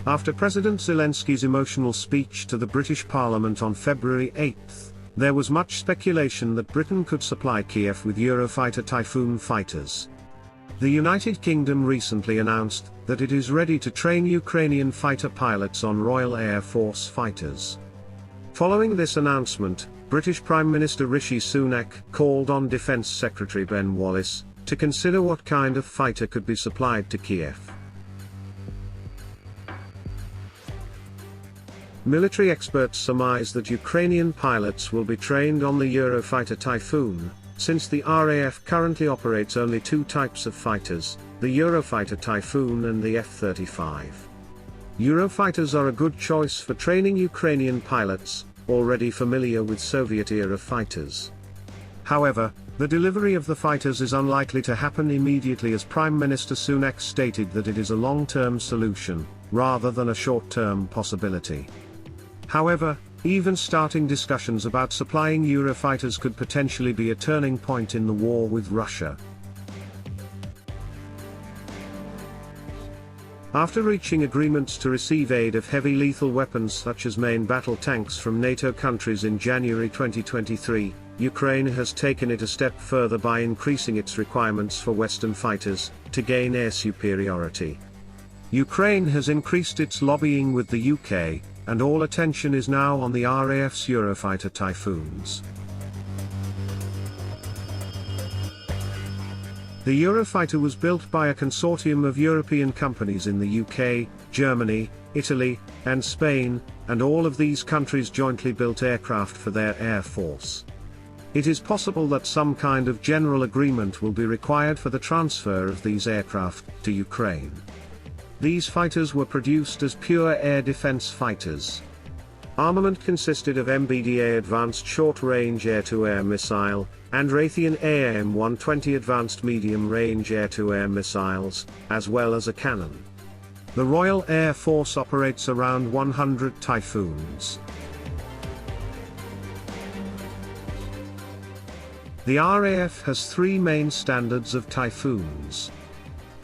After President Zelensky's emotional speech to the British Parliament on February 8, there was much speculation that Britain could supply Kiev with Eurofighter Typhoon fighters. The United Kingdom recently announced that it is ready to train Ukrainian fighter pilots on Royal Air Force fighters. Following this announcement, British Prime Minister Rishi Sunak called on Defense Secretary Ben Wallace to consider what kind of fighter could be supplied to Kiev. Military experts surmise that Ukrainian pilots will be trained on the Eurofighter Typhoon, since the RAF currently operates only two types of fighters, the Eurofighter Typhoon and the F-35. Eurofighters are a good choice for training Ukrainian pilots, already familiar with Soviet-era fighters. However, the delivery of the fighters is unlikely to happen immediately, as Prime Minister Sunak stated that it is a long-term solution, rather than a short-term possibility. However, even starting discussions about supplying Eurofighters could potentially be a turning point in the war with Russia. After reaching agreements to receive aid of heavy lethal weapons such as main battle tanks from NATO countries in January 2023, Ukraine has taken it a step further by increasing its requirements for Western fighters to gain air superiority. Ukraine has increased its lobbying with the UK, and all attention is now on the RAF's Eurofighter Typhoons. The Eurofighter was built by a consortium of European companies in the UK, Germany, Italy, and Spain, and all of these countries jointly built aircraft for their air force. It is possible that some kind of general agreement will be required for the transfer of these aircraft to Ukraine. These fighters were produced as pure air defense fighters. Armament consisted of MBDA Advanced Short-Range Air-to-Air Missile, and Raytheon AIM-120 Advanced Medium-Range Air-to-Air Missiles, as well as a cannon. The Royal Air Force operates around 100 Typhoons. The RAF has three main standards of Typhoons.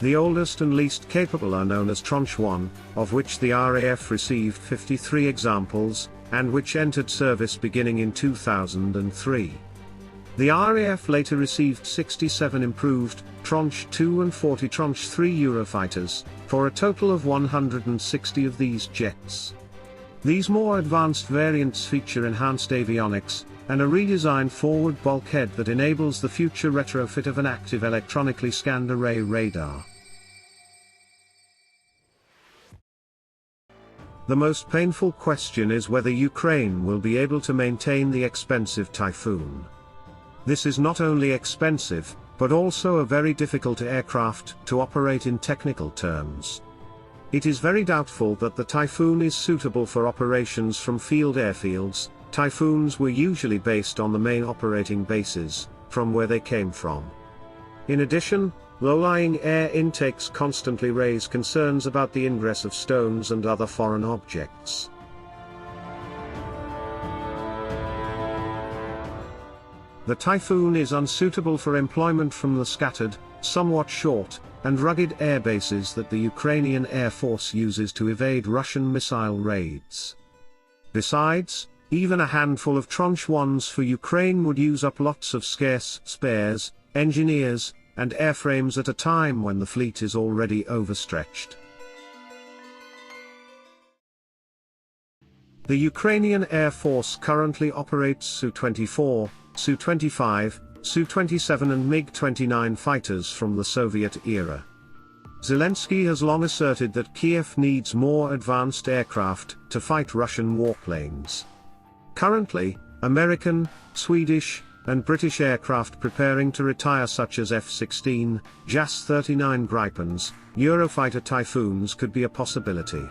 The oldest and least capable are known as Tranche 1, of which the RAF received 53 examples, and which entered service beginning in 2003. The RAF later received 67 improved, Tranche 2 and 40 Tranche 3 Eurofighters, for a total of 160 of these jets. These more advanced variants feature enhanced avionics, and a redesigned forward bulkhead that enables the future retrofit of an active electronically scanned array radar. The most painful question is whether Ukraine will be able to maintain the expensive Typhoon. This is not only expensive, but also a very difficult aircraft to operate in technical terms. It is very doubtful that the Typhoon is suitable for operations from field airfields. Typhoons were usually based on the main operating bases, from where they came from. In addition, low-lying air intakes constantly raise concerns about the ingress of stones and other foreign objects. The Typhoon is unsuitable for employment from the scattered, somewhat short, and rugged air bases that the Ukrainian Air Force uses to evade Russian missile raids. Besides, even a handful of Tranche 1s for Ukraine would use up lots of scarce spares, engineers, and airframes at a time when the fleet is already overstretched. The Ukrainian Air Force currently operates Su-24, Su-25, Su-27 and MiG-29 fighters from the Soviet era. Zelensky has long asserted that Kiev needs more advanced aircraft to fight Russian warplanes. Currently, American, Swedish, and British aircraft preparing to retire such as F-16, JAS-39 Gripens, Eurofighter Typhoons could be a possibility.